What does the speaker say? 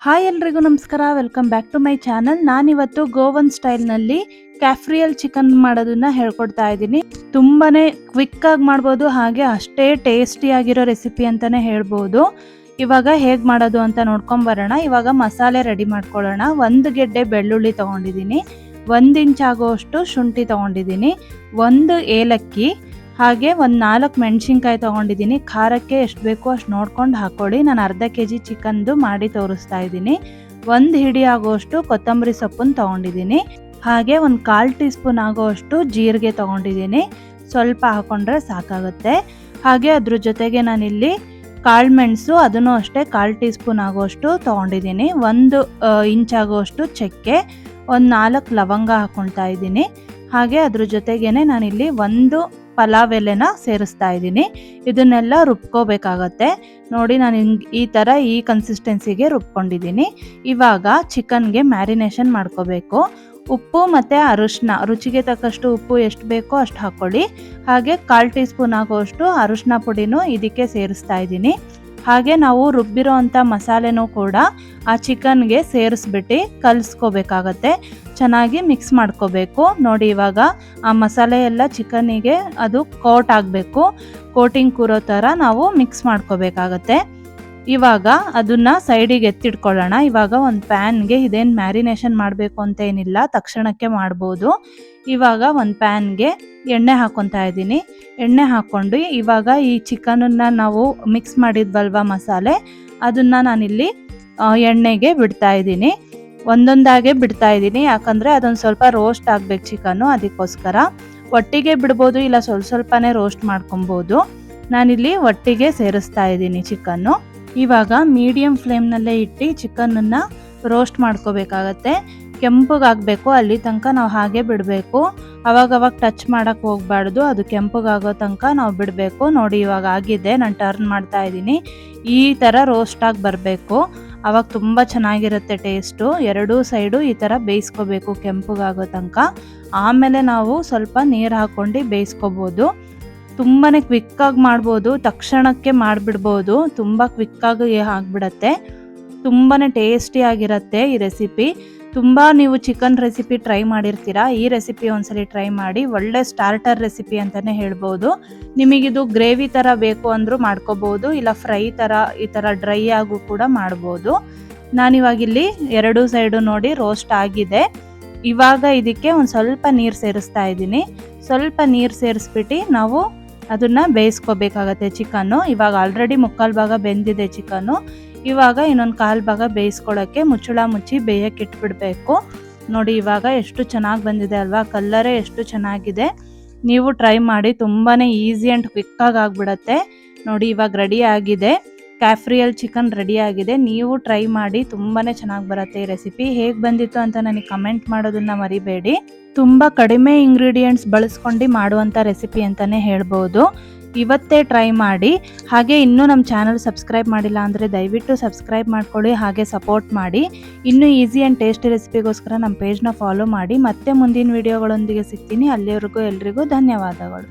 Hi ಎಲ್ರಿಗೂ ನಮಸ್ಕಾರ, welcome back to my channel. ನಾನಿವತ್ತು ಗೋವನ್ ಸ್ಟೈಲ್ನಲ್ಲಿ ಕ್ಯಾಫ್ರಿಯಲ್ ಚಿಕನ್ ಮಾಡೋದನ್ನ ಹೇಳ್ಕೊಡ್ತಾ ಇದ್ದೀನಿ. ತುಂಬಾನೇ ಕ್ವಿಕ್ ಆಗಿ ಮಾಡ್ಬೋದು, ಹಾಗೆ ಅಷ್ಟೇ ಟೇಸ್ಟಿಯಾಗಿರೋ ರೆಸಿಪಿ ಅಂತಾನೆ ಹೇಳ್ಬೋದು. ಇವಾಗ ಹೇಗೆ ಮಾಡೋದು ಅಂತ ನೋಡ್ಕೊಂಬರೋಣ. ಇವಾಗ ಮಸಾಲೆ ರೆಡಿ ಮಾಡ್ಕೊಳ್ಳೋಣ. 1 ಗೆಡ್ಡೆ ಬೆಳ್ಳುಳ್ಳಿ ತೊಗೊಂಡಿದ್ದೀನಿ, 1 ಇಂಚ್ ಆಗೋಷ್ಟು ಶುಂಠಿ ತೊಗೊಂಡಿದ್ದೀನಿ, 1 ಏಲಕ್ಕಿ, ಹಾಗೆ ಒಂದು 4 ಮೆಣಸಿನ್ಕಾಯಿ ತೊಗೊಂಡಿದ್ದೀನಿ. ಖಾರಕ್ಕೆ ಎಷ್ಟು ಬೇಕೋ ಅಷ್ಟು ನೋಡ್ಕೊಂಡು ಹಾಕ್ಕೊಳ್ಳಿ. ನಾನು ಅರ್ಧ ಕೆಜಿ ಚಿಕನ್ದು ಮಾಡಿ ತೋರಿಸ್ತಾ ಇದ್ದೀನಿ. 1 ಹಿಡಿ ಆಗೋಷ್ಟು ಕೊತ್ತಂಬರಿ ಸೊಪ್ಪನ್ನು ತೊಗೊಂಡಿದ್ದೀನಿ, ಹಾಗೆ ಒಂದು 1/4 ಟೀ ಸ್ಪೂನ್ ಆಗೋಷ್ಟು ಜೀರಿಗೆ ತೊಗೊಂಡಿದ್ದೀನಿ. ಸ್ವಲ್ಪ ಹಾಕೊಂಡ್ರೆ ಸಾಕಾಗುತ್ತೆ. ಹಾಗೆ ಅದ್ರ ಜೊತೆಗೆ ನಾನಿಲ್ಲಿ ಕಾಳು ಮೆಣಸು, ಅದನ್ನು ಅಷ್ಟೇ 1/4 ಟೀ ಸ್ಪೂನ್ ಆಗೋಷ್ಟು ತೊಗೊಂಡಿದ್ದೀನಿ. 1 ಇಂಚ್ ಆಗೋಷ್ಟು ಚಕ್ಕೆ, ಒಂದು 4 ಲವಂಗ ಹಾಕ್ಕೊಳ್ತಾ ಇದ್ದೀನಿ. ಹಾಗೆ ಅದ್ರ ಜೊತೆಗೇನೆ ನಾನಿಲ್ಲಿ 1 ಪಲಾವ್ ಎಲೆನ ಸೇರಿಸ್ತಾ ಇದ್ದೀನಿ. ಇದನ್ನೆಲ್ಲ ರುಬ್ಕೋಬೇಕಾಗತ್ತೆ. ನೋಡಿ, ನಾನು ಈ ಥರ ಈ ಕನ್ಸಿಸ್ಟೆನ್ಸಿಗೆ ರುಬ್ಕೊಂಡಿದ್ದೀನಿ. ಇವಾಗ ಚಿಕನ್ಗೆ ಮ್ಯಾರಿನೇಷನ್ ಮಾಡ್ಕೋಬೇಕು. ಉಪ್ಪು ಮತ್ತು ಅರಿಶಿನ, ರುಚಿಗೆ ತಕ್ಕಷ್ಟು ಉಪ್ಪು ಎಷ್ಟು ಬೇಕೋ ಅಷ್ಟು ಹಾಕ್ಕೊಳ್ಳಿ. ಹಾಗೆ 1/4 ಟೀ ಸ್ಪೂನ್ ಆಗೋಷ್ಟು ಅರಿಶಿನ ಪುಡಿನೂ ಇದಕ್ಕೆ ಸೇರಿಸ್ತಾ ಇದ್ದೀನಿ. ಹಾಗೆ ನಾವು ರುಬ್ಬಿರೋ ಅಂಥ ಮಸಾಲೆನೂ ಕೂಡ ಆ ಚಿಕನ್ಗೆ ಸೇರಿಸ್ಬಿಟ್ಟು ಕಲಿಸ್ಕೋಬೇಕಾಗತ್ತೆ. ಚೆನ್ನಾಗಿ ಮಿಕ್ಸ್ ಮಾಡ್ಕೋಬೇಕು. ನೋಡಿ, ಇವಾಗ ಆ ಮಸಾಲೆ ಎಲ್ಲ ಚಿಕನ್ನಿಗೆ ಅದು ಕೋಟ್ ಆಗಬೇಕು. ಕೋಟಿಂಗ್ ಕೂರೋ ಥರ ನಾವು ಮಿಕ್ಸ್ ಮಾಡ್ಕೋಬೇಕಾಗತ್ತೆ. ಇವಾಗ ಅದನ್ನು ಸೈಡಿಗೆ ಎತ್ತಿಟ್ಕೊಳ್ಳೋಣ. ಇವಾಗ ಒಂದು ಪ್ಯಾನ್ಗೆ, ಇದೇನು ಮ್ಯಾರಿನೇಷನ್ ಮಾಡಬೇಕು ಅಂತ ಏನಿಲ್ಲ, ತಕ್ಷಣಕ್ಕೆ ಮಾಡ್ಬೋದು. ಇವಾಗ ಒಂದು ಪ್ಯಾನ್ಗೆ ಎಣ್ಣೆ ಹಾಕ್ಕೊತಾ ಇದ್ದೀನಿ. ಎಣ್ಣೆ ಹಾಕ್ಕೊಂಡು ಇವಾಗ ಈ ಚಿಕನನ್ನು ನಾವು ಮಿಕ್ಸ್ ಮಾಡಿದ್ವಲ್ವ ಮಸಾಲೆ, ಅದನ್ನು ನಾನಿಲ್ಲಿ ಎಣ್ಣೆಗೆ ಬಿಡ್ತಾ ಇದ್ದೀನಿ. ಒಂದೊಂದಾಗೆ ಬಿಡ್ತಾ ಇದ್ದೀನಿ, ಯಾಕಂದರೆ ಅದೊಂದು ಸ್ವಲ್ಪ ರೋಸ್ಟ್ ಆಗಬೇಕು ಚಿಕನ್ನು, ಅದಕ್ಕೋಸ್ಕರ. ಒಟ್ಟಿಗೆ ಬಿಡ್ಬೋದು, ಇಲ್ಲ ಸ್ವಲ್ಪನೇ ರೋಸ್ಟ್ ಮಾಡ್ಕೊಬೋದು. ನಾನಿಲ್ಲಿ ಒಟ್ಟಿಗೆ ಸೇರಿಸ್ತಾ ಇದ್ದೀನಿ ಚಿಕನ್ನು. ಇವಾಗ ಮೀಡಿಯಮ್ ಫ್ಲೇಮ್ನಲ್ಲೇ ಇಟ್ಟು ಚಿಕನನ್ನು ರೋಸ್ಟ್ ಮಾಡ್ಕೋಬೇಕಾಗತ್ತೆ. ಕೆಂಪಗಾಗಬೇಕು, ಅಲ್ಲಿ ತನಕ ನಾವು ಹಾಗೆ ಬಿಡಬೇಕು. ಅವಾಗವಾಗ ಟಚ್ ಮಾಡೋಕ್ಕೆ ಹೋಗಬಾರ್ದು, ಅದು ಕೆಂಪಗಾಗೋ ತನಕ ನಾವು ಬಿಡಬೇಕು. ನೋಡಿ, ಇವಾಗ ಆಗಿದೆ. ನಾನು ಟರ್ನ್ ಮಾಡ್ತಾ ಇದ್ದೀನಿ. ಈ ಥರ ರೋಸ್ಟಾಗಿ ಬರಬೇಕು, ಆವಾಗ ತುಂಬ ಚೆನ್ನಾಗಿರುತ್ತೆ ಟೇಸ್ಟು. ಎರಡೂ ಸೈಡು ಈ ಥರ ಬೇಯಿಸ್ಕೋಬೇಕು ಕೆಂಪಗಾಗೋ ತನಕ. ಆಮೇಲೆ ನಾವು ಸ್ವಲ್ಪ ನೀರು ಹಾಕ್ಕೊಂಡು ಬೇಯಿಸ್ಕೋಬೋದು. ತುಂಬಾ ಕ್ವಿಕ್ಕಾಗಿ ಮಾಡ್ಬೋದು, ತಕ್ಷಣಕ್ಕೆ ಮಾಡಿಬಿಡ್ಬೋದು. ತುಂಬ ಕ್ವಿಕ್ಕಾಗಿ ಆಗಿಬಿಡತ್ತೆ. ತುಂಬಾ ಟೇಸ್ಟಿಯಾಗಿರುತ್ತೆ ಈ ರೆಸಿಪಿ. ತುಂಬ ನೀವು ಚಿಕನ್ ರೆಸಿಪಿ ಟ್ರೈ ಮಾಡಿರ್ತೀರಾ, ಈ ರೆಸಿಪಿ ಒಂದ್ಸಲಿ ಟ್ರೈ ಮಾಡಿ. ಒಳ್ಳೆ ಸ್ಟಾರ್ಟರ್ ರೆಸಿಪಿ ಅಂತಲೇ ಹೇಳ್ಬೋದು. ನಿಮಗಿದು ಗ್ರೇವಿ ಥರ ಬೇಕು ಅಂದರೂ ಮಾಡ್ಕೋಬೋದು, ಇಲ್ಲ ಫ್ರೈ ಥರ ಈ ಥರ ಡ್ರೈ ಆಗು ಕೂಡ ಮಾಡ್ಬೋದು. ನಾನಿವಾಗಿಲ್ಲಿ ಎರಡೂ ಸೈಡು ನೋಡಿ ರೋಸ್ಟ್ ಆಗಿದೆ. ಇವಾಗ ಇದಕ್ಕೆ ಒಂದು ಸ್ವಲ್ಪ ನೀರು ಸೇರಿಸ್ತಾ ಇದ್ದೀನಿ. ಸ್ವಲ್ಪ ನೀರು ಸೇರಿಸ್ಬಿಟ್ಟು ನಾವು ಅದನ್ನು ಬೇಯಿಸ್ಕೋಬೇಕಾಗತ್ತೆ ಚಿಕನ್ನು. ಇವಾಗ ಆಲ್ರೆಡಿ 3/4 ಭಾಗ ಬೆಂದಿದೆ ಚಿಕನ್ನು. ಇವಾಗ ಇನ್ನೊಂದು 1/4 ಭಾಗ ಬೇಯಿಸ್ಕೊಳ್ಳೋಕ್ಕೆ ಮುಚ್ಚಳ ಮುಚ್ಚಿ ಬೇಯಕ್ಕೆ ಇಟ್ಬಿಡಬೇಕು. ನೋಡಿ, ಇವಾಗ ಎಷ್ಟು ಚೆನ್ನಾಗಿ ಬಂದಿದೆ ಅಲ್ವಾ, ಕಲ್ಲರೇ ಎಷ್ಟು ಚೆನ್ನಾಗಿದೆ. ನೀವು ಟ್ರೈ ಮಾಡಿ, ತುಂಬಾ ಈಸಿ ಆ್ಯಂಡ್ ಕ್ವಿಕ್ಕಾಗಿ ಆಗಿಬಿಡತ್ತೆ. ನೋಡಿ, ಇವಾಗ ರೆಡಿ ಆಗಿದೆ, ಕ್ಯಾಫ್ರಿಯಲ್ ಚಿಕನ್ ರೆಡಿ ಆಗಿದೆ. ನೀವು ಟ್ರೈ ಮಾಡಿ, ತುಂಬಾ ಚೆನ್ನಾಗಿ ಬರುತ್ತೆ ಈ ರೆಸಿಪಿ. ಹೇಗೆ ಬಂದಿತ್ತು ಅಂತ ನನಗೆ ಕಮೆಂಟ್ ಮಾಡೋದನ್ನು ಮರಿಬೇಡಿ. ತುಂಬ ಕಡಿಮೆ ಇಂಗ್ರೀಡಿಯೆಂಟ್ಸ್ ಬಳಸ್ಕೊಂಡು ಮಾಡುವಂಥ ರೆಸಿಪಿ ಅಂತಲೇ ಹೇಳ್ಬೋದು. ಇವತ್ತೇ ಟ್ರೈ ಮಾಡಿ. ಹಾಗೆ ಇನ್ನೂ ನಮ್ಮ ಚಾನಲ್ ಸಬ್ಸ್ಕ್ರೈಬ್ ಮಾಡಿಲ್ಲ ಅಂದರೆ ದಯವಿಟ್ಟು ಸಬ್ಸ್ಕ್ರೈಬ್ ಮಾಡ್ಕೊಳ್ಳಿ, ಹಾಗೆ ಸಪೋರ್ಟ್ ಮಾಡಿ. ಇನ್ನೂ ಈಸಿ ಆ್ಯಂಡ್ ಟೇಸ್ಟಿ ರೆಸಿಪಿಗೋಸ್ಕರ ನಮ್ಮ ಪೇಜ್ನ ಫಾಲೋ ಮಾಡಿ. ಮತ್ತೆ ಮುಂದಿನ ವಿಡಿಯೋಗಳೊಂದಿಗೆ ಸಿಗ್ತೀನಿ. ಅಲ್ಲಿವರೆಗೂ ಎಲ್ರಿಗೂ ಧನ್ಯವಾದಗಳು.